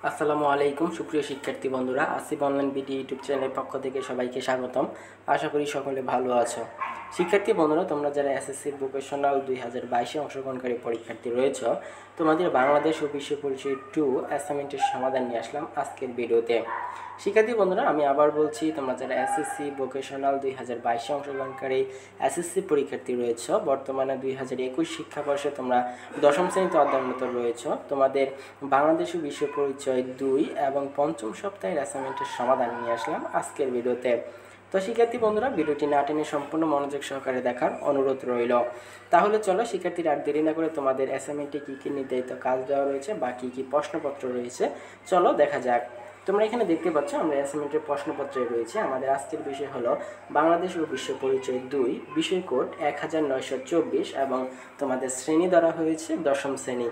আসসালামু আলাইকুম সুপ্রিয় শিক্ষার্থী বন্ধুরা, আসিফ অনলাইন বিডি ইউটিউব চ্যানেলের পক্ষ থেকে সবাইকে স্বাগতম। আশা করি সকলে ভালো আছো। শিক্ষার্থী বন্ধুরা, তোমরা যারা এসএসসি ভোকেশনাল 2022-এ অংশগ্রহণকারী পরীক্ষার্থী রয়েছ, তোমাদের বাংলাদেশ ও বিশ্ব পরিচয় 2 অ্যাসাইনমেন্টের সমাধান নিয়ে আসলাম আজকের ভিডিওতে। শিক্ষার্থী বন্ধুরা, আমি আবার বলছি, তোমরা যারা এসএসসি ভোকেশনাল 2022-এ অংশগ্রহণকারী এসএসসি পরীক্ষার্থী রয়েছ, বর্তমানে 2021 শিক্ষাবর্ষে তোমরা দশম শ্রেণীতে অধ্যয়নরত রয়েছ, তোমাদের বাংলাদেশ ও বিশ্ব পরিচয় 2 এবং পঞ্চম সপ্তাহের অ্যাসাইনমেন্টের সমাধান নিয়ে আসলাম আজকের ভিডিওতে। তো শিক্ষার্থী বন্ধুরা, ভিডিওটি না টেনে সম্পূর্ণ মনোযোগ সহকারে দেখার অনুরোধ রইল। তাহলে চলো শিক্ষার্থীরা, আর দেরি না করে তোমাদের অ্যাসাইনমেন্টে কী কী নির্ধারিত কাজ দেওয়া রয়েছে বা কী কী প্রশ্নপত্র রয়েছে চলো দেখা যাক। তোমরা এখানে দেখতে পাচ্ছ আমরা অ্যাসাইনমেন্টের প্রশ্নপত্রে রয়েছে। আমাদের আজকের বিষয় হলো বাংলাদেশ ও বিশ্ব পরিচয় 2, বিষয় কোড 1924 এবং তোমাদের শ্রেণী ধরা হয়েছে দশম শ্রেণী।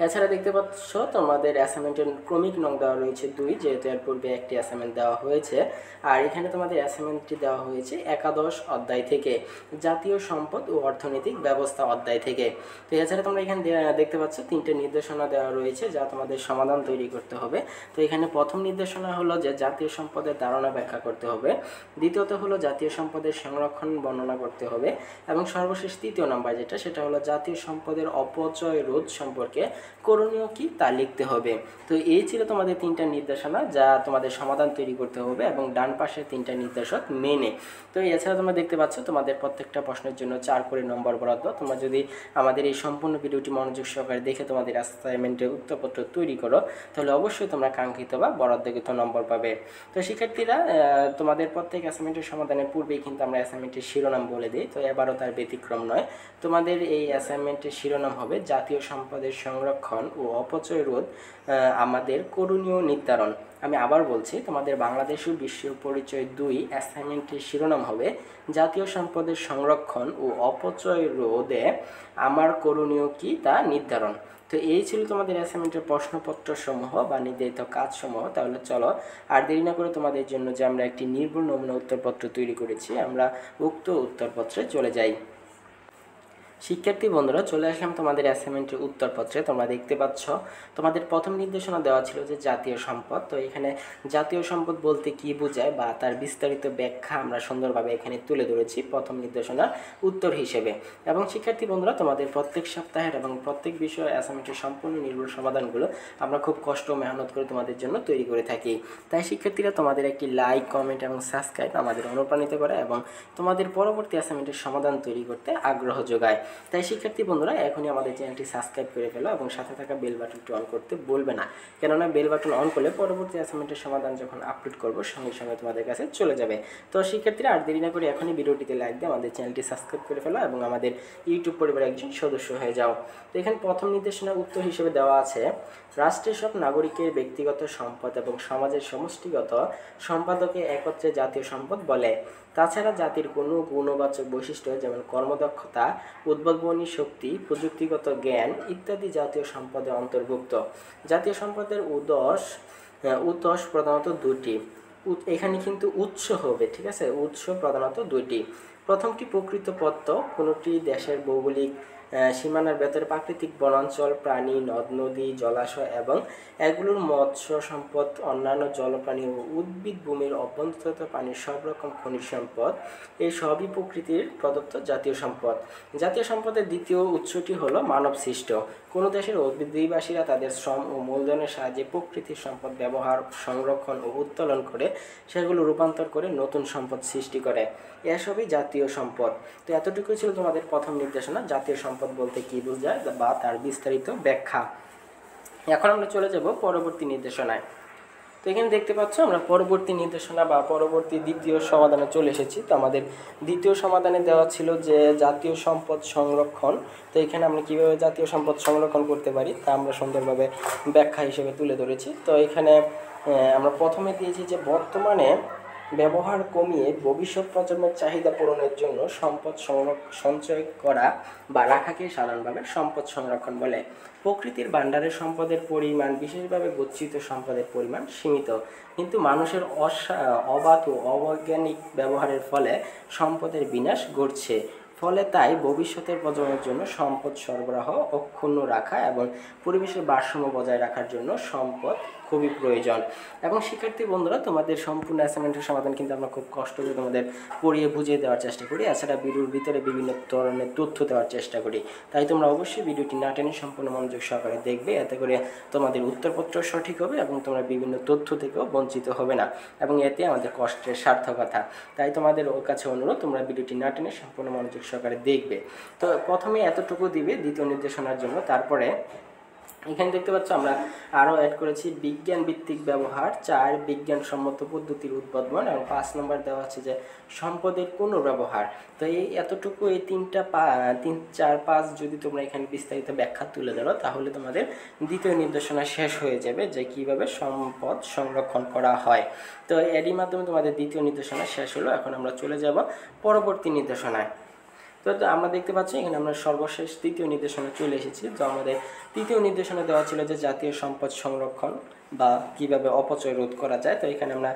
এছাড়া দেখতে পাচ্ছ তোমাদের অ্যাসাইনমেন্টের ক্রমিক নং দেওয়া রয়েছে 2, যেহেতু এর পূর্বে একটি অ্যাসাইনমেন্ট দেওয়া হয়েছে। আর এখানে তোমাদের অ্যাসাইনমেন্টটি দেওয়া হয়েছে একাদশ অধ্যায় থেকে, জাতীয় সম্পদ ও অর্থনৈতিক ব্যবস্থা অধ্যায় থেকে। তো এছাড়া তোমরা এখানে দেখতে পাচ্ছ 3টে নির্দেশনা দেওয়া রয়েছে যা তোমাদের সমাধান তৈরি করতে হবে। তো এখানে প্রথম নির্দেশনা হলো যে জাতীয় সম্পদের ধারণা ব্যাখ্যা করতে হবে, দ্বিতীয়ত হলো জাতীয় সম্পদের সংরক্ষণ বর্ণনা করতে হবে, এবং সর্বশেষ তৃতীয় নাম্বার সেটা হলো জাতীয় সম্পদের অপচয় রোধ সম্পর্কে করণীয় কি তা লিখতে হবে। তো এই ছিল তোমাদের 3টা নির্দেশনা যা তোমাদের সমাধান তৈরি করতে হবে এবং ডান পাশে 3টা নির্দেশক মেনে। তো এছাড়া তোমরা দেখতে পাচ্ছ তোমাদের প্রত্যেকটা প্রশ্নের জন্য 4 করে নম্বর বরাদ্দ। তোমরা যদি আমাদের এই সম্পূর্ণ ভিডিওটি মনোযোগ সহকারে দেখে তোমাদের অ্যাসাইনমেন্টের উত্তরপত্র তৈরি করো, তাহলে অবশ্যই তোমরা কাঙ্ক্ষিত বা বরাদ্দকৃত নম্বর পাবে। তো শিক্ষার্থীরা, তোমাদের প্রত্যেক অ্যাসাইনমেন্টের সমাধানের পূর্বেই কিন্তু আমরা অ্যাসাইনমেন্টের শিরোনাম বলে দিই, তো এবারও তার ব্যতিক্রম নয়। তোমাদের এই অ্যাসাইনমেন্টের শিরোনাম হবে জাতীয় সম্পদের সংরক্ষণ ও অপচয় রোধ, আমাদের করণীয় নির্ধারণ। আমি আবার বলছি, তোমাদের বাংলাদেশ ও বিশ্ব পরিচয় 2 অ্যাসাইনমেন্টের শিরোনাম হবে জাতীয় সম্পদের সংরক্ষণ ও অপচয় রোধে আমার করণীয় কি তা নির্ধারণ। তো এই ছিল তোমাদের অ্যাসাইনমেন্টের প্রশ্নপত্র সমূহ বা নির্ধারিত কাজসমূহ। তাহলে চলো আর দেরি না করে তোমাদের জন্য যে আমরা একটি নির্ভুল নমুনা উত্তরপত্র তৈরি করেছি, আমরা উক্ত উত্তরপত্রে চলে যাই। শিক্ষার্থী বন্ধুরা, চলে আসলাম তোমাদের অ্যাসাইনমেন্টের উত্তরপত্রে। তোমরা দেখতে পাচ্ছ তোমাদের প্রথম নির্দেশনা দেওয়া ছিল যে জাতীয় সম্পদ। তো এখানে জাতীয় সম্পদ বলতে কি বোঝায় বা তার বিস্তারিত ব্যাখ্যা আমরা সুন্দরভাবে এখানে তুলে ধরেছি প্রথম নির্দেশনার উত্তর হিসেবে। এবং শিক্ষার্থী বন্ধুরা, তোমাদের প্রত্যেক সপ্তাহের এবং প্রত্যেক বিষয়ের অ্যাসাইনমেন্টের সম্পূর্ণ নির্ভুল সমাধানগুলো আমরা খুব কষ্ট ও মেহনত করে তোমাদের জন্য তৈরি করে থাকি। তাই শিক্ষার্থীরা, তোমাদের একটি লাইক, কমেন্ট এবং সাবস্ক্রাইব আমাদের অনুপ্রাণিত করে এবং তোমাদের পরবর্তী অ্যাসাইনমেন্টের সমাধান তৈরি করতে আগ্রহ যোগায়। তাই শিক্ষার্থী বন্ধুরা, এখনই আমাদের চ্যানেলটি সাবস্ক্রাইব করে ফেলো এবং সাথে থাকা বেল বাটনটি অন করতে বলবে না, কেননা বেল বাটন অন করলে পরবর্তী অ্যাসাইনমেন্টের সমাধান যখন আপলোড করবো সঙ্গে সঙ্গে তোমাদের কাছে চলে যাবে। তো শিক্ষার্থীরা, আর দেরি না করে এখনই ভিডিওটিতে লাইক দিয়ে আমাদের চ্যানেলটি সাবস্ক্রাইব করে ফেলো এবং আমাদের ইউটিউব পরিবারের একজন সদস্য হয়ে যাও। তো এখানে প্রথম নির্দেশনা উত্তর হিসেবে দেওয়া আছে, রাষ্ট্রের সব নাগরিকের ব্যক্তিগত সম্পদ এবং সমাজের সমষ্টিগত সম্পাদকে একত্রে জাতীয় সম্পদ বলে। তাছাড়া জাতির কোনো গুণবাচক বৈশিষ্ট্য যেমন কর্মদক্ষতা, উদ্ভাবনী শক্তি, প্রযুক্তিগত জ্ঞান ইত্যাদি জাতীয় সম্পদে অন্তর্ভুক্ত। জাতীয় সম্পদের উৎস প্রধানত দুটি। এখানে কিন্তু উৎস হবে, ঠিক আছে, উৎস প্রধানত দুইটি। প্রথমটি প্রকৃতপত্র, কোনোটি দেশের ভৌগোলিক সীমানার ভেতরে প্রাকৃতিক বনাঞ্চল, প্রাণী, নদ নদী, জলাশয় এবং এগুলোর মৎস্য সম্পদ, অন্যান্য জলপ্রাণী ও উদ্ভিদ, ভূমির অভ্যন্তরস্থ পানির সব রকম খনিজ সম্পদ, এই সবই প্রকৃতির প্রদত্ত জাতীয় সম্পদ। জাতীয় সম্পদের দ্বিতীয় উৎসটি হলো মানব সৃষ্ট। কোনো দেশের অধিবাসীরা তাদের শ্রম ও মূলধনের সাহায্যে প্রকৃতির সম্পদ ব্যবহার, সংরক্ষণ ও উত্তোলন করে সেগুলো রূপান্তর করে নতুন সম্পদ সৃষ্টি করে, এসবই জাতীয় সম্পদ। তো এতটুকুই ছিল তোমাদের প্রথম নির্দেশনা, জাতীয় সম্পদ বলতে কী বোঝায় বা তার বিস্তারিত ব্যাখ্যা। এখন আমরা চলে যাব পরবর্তী নির্দেশনায়। তো এখানে দেখতে পাচ্ছ আমরা পরবর্তী নির্দেশনা বা পরবর্তী দ্বিতীয় সমাধানে চলে এসেছি। তো আমাদের দ্বিতীয় সমাধানে দেওয়া ছিল যে জাতীয় সম্পদ সংরক্ষণ। তো এখানে আমরা কীভাবে জাতীয় সম্পদ সংরক্ষণ করতে পারি তা আমরা সুন্দরভাবে ব্যাখ্যা হিসেবে তুলে ধরেছি। তো এখানে আমরা প্রথমে দিয়েছি যে বর্তমানে ব্যবহার কমিয়ে ভবিষ্যৎ প্রজন্মের চাহিদা পূরণের জন্য সম্পদ সঞ্চয় করা বা রাখাকে সাধারণভাবে সম্পদ সংরক্ষণ বলে। প্রকৃতির ভাণ্ডারের সম্পদের পরিমাণ, বিশেষভাবে গচ্ছিত সম্পদের পরিমাণ সীমিত, কিন্তু মানুষের অবাধ ও অবৈজ্ঞানিক ব্যবহারের ফলে সম্পদের বিনাশ ঘটছে। ফলে তাই ভবিষ্যতের প্রজন্মের জন্য সম্পদ সরবরাহ অক্ষুণ্ণ রাখা এবং পরিবেশের ভারসাম্য বজায় রাখার জন্য সম্পদ খুবই প্রয়োজন। এবং শিক্ষার্থী বন্ধুরা, তোমাদের সম্পূর্ণ অ্যাসাইনমেন্টের সমাধান কিন্তু আমরা খুব কষ্ট করে তোমাদের পড়িয়ে বুঝিয়ে দেওয়ার চেষ্টা করি, এছাড়া ভিডিওর ভিতরে বিভিন্ন ধরনের তথ্য দেওয়ার চেষ্টা করি। তাই তোমরা অবশ্যই ভিডিওটি না টেনে সম্পূর্ণ মনোযোগ সহকারে দেখবে, এতে করে তোমাদের উত্তরপত্র সঠিক হবে এবং তোমরা বিভিন্ন তথ্য থেকেও বঞ্চিত হবে না, এবং এতে আমাদের কষ্টের সার্থকতা। তাই তোমাদের কাছে অনুরোধ, তোমরা ভিডিওটি না টেনে সম্পূর্ণ মনোযোগ সহকারে দেখবে। তো প্রথমে এতটুকু দিবে দ্বিতীয় নির্দেশনার জন্য। তারপরে এখানে দেখতে পাচ্ছ আমরা আরও অ্যাড করেছি বিজ্ঞান ভিত্তিক ব্যবহার, 4 বিজ্ঞানসম্মত পদ্ধতির উদ্ভাবন, এবং 5 নম্বর দেওয়া আছে যে সম্পদের পুনর্ব্যবহার। তো এই এতটুকু, এই 3, 4, 5 যদি তোমরা এখানে বিস্তারিত ব্যাখ্যা তুলে ধরো, তাহলে তোমাদের দ্বিতীয় নির্দেশনা শেষ হয়ে যাবে যে কিভাবে সম্পদ সংরক্ষণ করা হয়। তো এরই মাধ্যমে তোমাদের দ্বিতীয় নির্দেশনা শেষ হলো। এখন আমরা চলে যাব পরবর্তী নির্দেশনায়। তো আমরা দেখতে পাচ্ছি এখানে আমরা সর্বশেষ তৃতীয় নির্দেশনা চলে এসেছি। তো আমাদের তৃতীয় নির্দেশনা দেওয়া ছিল যে জাতীয় সম্পদ সংরক্ষণ বা কিভাবে অপচয় রোধ করা যায়। তো এখানে আমরা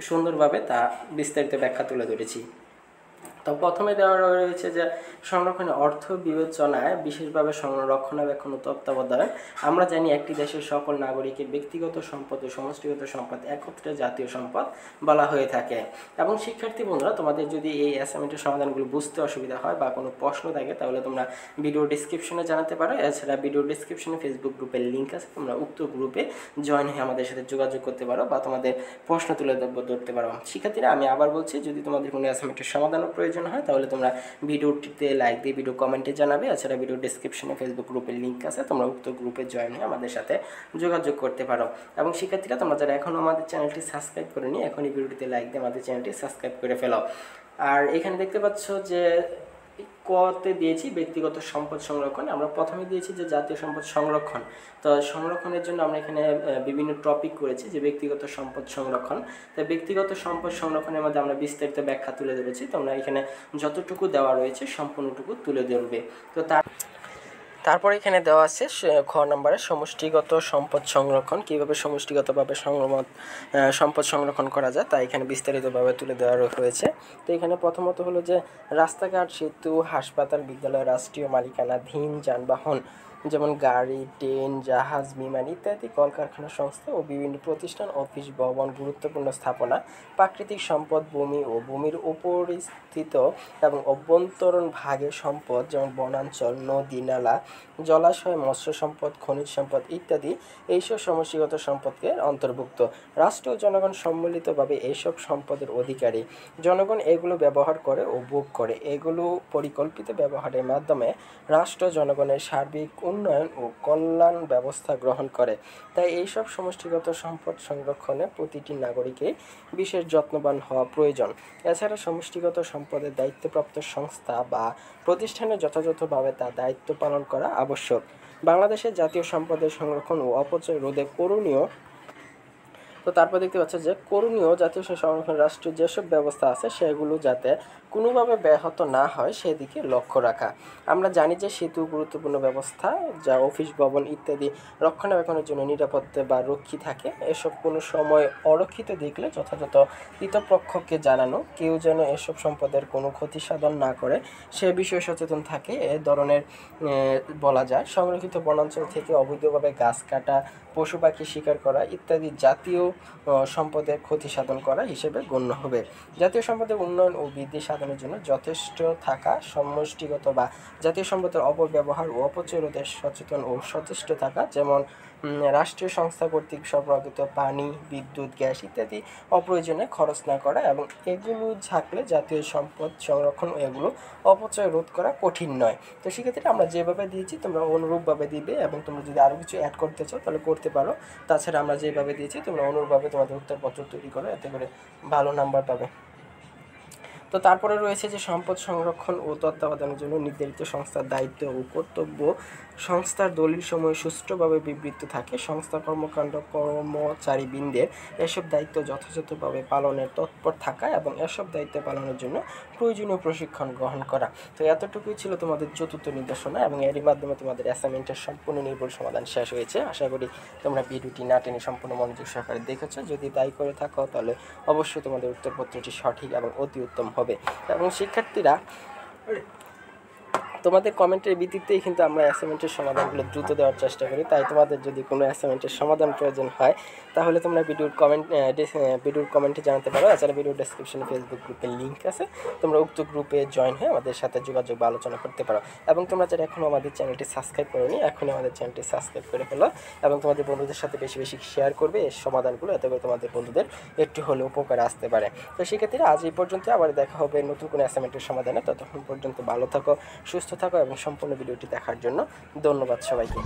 সুন্দরভাবে তা বিস্তারিত ব্যাখ্যা তুলে ধরেছি। তো প্রথমে দেওয়া রয়েছে যে সংরক্ষণের অর্থ বিবেচনায় বিশেষভাবে রক্ষণাবেক্ষণ ও তত্ত্বাবধান। আমরা জানি একটি দেশের সকল নাগরিকের ব্যক্তিগত সম্পদ ও সমষ্টিগত সম্পদ একত্রে জাতীয় সম্পদ বলা হয়ে থাকে। এবং শিক্ষার্থী বন্ধুরা, তোমাদের যদি এই অ্যাসাইনমেন্টের সমাধানগুলো বুঝতে অসুবিধা হয় বা কোনো প্রশ্ন থাকে, তাহলে তোমরা ভিডিও ডিসক্রিপশনে জানাতে পারো। এছাড়া ভিডিও ডিসক্রিপশনে ফেসবুক গ্রুপের লিঙ্ক আছে, তোমরা উক্ত গ্রুপে জয়েন হয়ে আমাদের সাথে যোগাযোগ করতে পারো বা তোমাদের প্রশ্ন তুলে ধরতে পারো। শিক্ষার্থীরা, আমি আবার বলছি, যদি তোমাদের কোনো অ্যাসাইনমেন্টের সমাধানের প্রয়োজন হয়, তাহলে তোমরা ভিডিওটিতে লাইক দিয়ে ভিডিও কমেন্টে জানাবে। এছাড়া ভিডিও ডিসক্রিপশনে ফেসবুক গ্রুপের লিঙ্ক আছে, তোমরা উক্ত গ্রুপে জয়েন হয়ে আমাদের সাথে যোগাযোগ করতে পারো। এবং শিক্ষার্থীরা, তোমরা যারা এখনও আমাদের চ্যানেলটি সাবস্ক্রাইব করেনি, এখনই ভিডিওটিতে লাইক দিয়ে আমাদের চ্যানেলটি সাবস্ক্রাইব করে ফেলো। আর এখানে দেখতে পাচ্ছ যে কতে দিয়েছি ব্যক্তিগত সম্পদ সংরক্ষণ। আমরা প্রথমে দিয়েছি যে জাতীয় সম্পদ সংরক্ষণ। তো সংরক্ষণের জন্য আমরা এখানে বিভিন্ন টপিক করেছি, যে ব্যক্তিগত সম্পদ সংরক্ষণ। তো ব্যক্তিগত সম্পদ সংরক্ষণের মধ্যে আমরা বিস্তারিত ব্যাখ্যা তুলে ধরেছি। তোমরা এখানে যতটুকু দেওয়া রয়েছে সম্পূর্ণটুকু তুলে ধরবে। তো তারপরে এখানে দেওয়া আছে খ নম্বরে সমষ্টিগত সম্পদ সংরক্ষণ, কীভাবে সমষ্টিগতভাবে সম্পদ সংরক্ষণ করা যায় তা এখানে বিস্তারিতভাবে তুলে দেওয়া হয়েছে। তো এখানে প্রথমত হলো যে রাস্তাঘাট, সেতু, হাসপাতাল, বিদ্যালয়, রাষ্ট্রীয় মালিকানাধীন যানবাহন যেমন গাড়ি, ট্রেন, জাহাজ, বিমান ইত্যাদি, কলকারখানা, সংস্থা ও বিভিন্ন প্রতিষ্ঠান, অফিস, ভবন, গুরুত্বপূর্ণ স্থাপনা, প্রাকৃতিক সম্পদ, ভূমি ও ভূমির উপরিস্থিত এবং অভ্যন্তরীণ ভাগে সম্পদ যেমন বনাঞ্চল, নদী, নালা, জলাশয়, মৎস্য সম্পদ, খনিজ সম্পদ ইত্যাদি এইসব সমষ্টিগত সম্পদকে অন্তর্ভুক্ত। রাষ্ট্র ও জনগণ সম্মিলিতভাবে এইসব সম্পদের অধিকারী। জনগণ এগুলো ব্যবহার করে ও ভোগ করে। এগুলো পরিকল্পিত ব্যবহারের মাধ্যমে রাষ্ট্র জনগণের সার্বিক উন্নয়ন ও কল্যাণ ব্যবস্থা গ্রহণ করে। তাই এইসব সমষ্টিগত সম্পদ সংরক্ষণে প্রতিটি নাগরিকের বিশেষ যত্নবান হওয়া প্রয়োজন। এছাড়া সমষ্টিগত সম্পদের দায়িত্বপ্রাপ্ত সংস্থা বা প্রতিষ্ঠানে যথাযথভাবে তা দায়িত্ব পালন করা আবশ্যক। বাংলাদেশের জাতীয় সম্পদের সংরক্ষণ ও অপচয় রোধে করণীয়। তো তারপর দেখতে পাচ্ছ যে করণীয় জাতীয় সংরক্ষণ রাষ্ট্রের যেসব ব্যবস্থা আছে সেগুলো যাতে কোনোভাবে ব্যাহত না হয় সেদিকে লক্ষ্য রাখা। আমরা জানি যে সেতু গুরুত্বপূর্ণ ব্যবস্থা, যা অফিস, ভবন ইত্যাদি রক্ষণাবেক্ষণের জন্য নিরাপত্তা বা রক্ষী থাকে। এসব কোনো সময় অরক্ষিত দেখলে যথাযথ কর্তৃপক্ষকে জানানো, কেউ যেন এসব সম্পদের কোনো ক্ষতি সাধন না করে সে বিষয়ে সচেতন থাকে। এ ধরনের বলা যায় সংরক্ষিত বনাঞ্চল থেকে অবৈধভাবে গাছ কাটা, পশু পাখি শিকার করা ইত্যাদি জাতীয় সম্পদের ক্ষতি সাধন করা হিসেবে গণ্য হবে। জাতীয় সম্পদের উন্নয়ন ও বৃদ্ধি সাধনের জন্য যথেষ্ট থাকা, সমষ্টিগত বা জাতীয় সম্পদের অপব্যবহার ও অপচয় রোধে সচেতন ও সচেষ্ট থাকা, যেমন রাষ্ট্রীয় সংস্থা কর্তৃক সরবরাহিত পানি, বিদ্যুৎ, গ্যাস ইত্যাদি অপ্রয়োজনে খরচ না করা, এবং এগুলো থাকলে জাতীয় সম্পদ সংরক্ষণ ও এগুলো অপচয় রোধ করা কঠিন নয়। তো সেক্ষেত্রে আমরা যেভাবে দিয়েছি তোমরা অনুরূপভাবে দিবে, এবং তোমরা যদি আরও কিছু অ্যাড করতে চাও তাহলে করতে পারো। তাছাড়া আমরা যেভাবে দিয়েছি তোমরা অনুরূপভাবে তোমাদের উত্তরপত্র তৈরি করো, এতে করে ভালো নাম্বার পাবে। তো তারপরে রয়েছে যে সম্পদ সংরক্ষণ ও তত্ত্বাবধানের জন্য নির্ধারিত সংস্থার দায়িত্ব ও কর্তব্য। সংস্থার দলিলসমূহ সুষ্ঠুভাবে বিবৃত থাকে। সংস্থার কর্মকাণ্ড কর্মচারীবৃন্দের এসব দায়িত্ব যথাযথভাবে পালনের তৎপর থাকা এবং এসব দায়িত্ব পালনের জন্য প্রয়োজনীয় প্রশিক্ষণ গ্রহণ করা। তো এতটুকুই ছিল তোমাদের চতুর্থ নির্দেশনা, এবং এরই মাধ্যমে তোমাদের অ্যাসাইনমেন্টের সম্পূর্ণ নির্ভুল সমাধান শেষ হয়েছে। আশা করি তোমরা ভিডিওটি না টেনে সম্পূর্ণ মনোযোগ সহকারে দেখেছো। যদি তাই করে থাকো তাহলে অবশ্যই তোমাদের উত্তরপত্রটি সঠিক এবং অতি উত্তম হবে। এবং শিক্ষার্থীরা, তোমাদের কমেন্টের ভিত্তিতেই কিন্তু আমরা অ্যাসাইনমেন্টের সমাধানগুলো দ্রুত দেওয়ার চেষ্টা করি। তাই তোমাদের যদি কোনো অ্যাসাইনমেন্টের সমাধান প্রয়োজন হয় তাহলে তোমরা ভিডিওর কমেন্টে জানাতে পারো। এছাড়া ভিডিও ডেসক্রিপশনে ফেসবুক গ্রুপের লিঙ্ক আছে, তোমরা উক্ত গ্রুপে জয়েন হয়ে আমাদের সাথে যোগাযোগ বা আলোচনা করতে পারো। এবং তোমরা যারা এখনও আমাদের চ্যানেলটি সাবস্ক্রাইব করোনি, এখনই আমাদের চ্যানেলটি সাবস্ক্রাইব করে ফেলো এবং তোমাদের বন্ধুদের সাথে বেশি বেশি শেয়ার করবে এই সমাধানগুলো, এতে করে তোমাদের বন্ধুদের একটু হলেও উপকার আসতে পারে। তো সেক্ষেত্রে আজ এই পর্যন্ত, আবার দেখা হবে নতুন কোনো অ্যাসাইনমেন্টের সমাধানে। ততক্ষণ পর্যন্ত ভালো থাকো, সুস্থ থাকো এবং সম্পূর্ণ ভিডিওটি দেখার জন্য ধন্যবাদ সবাইকে।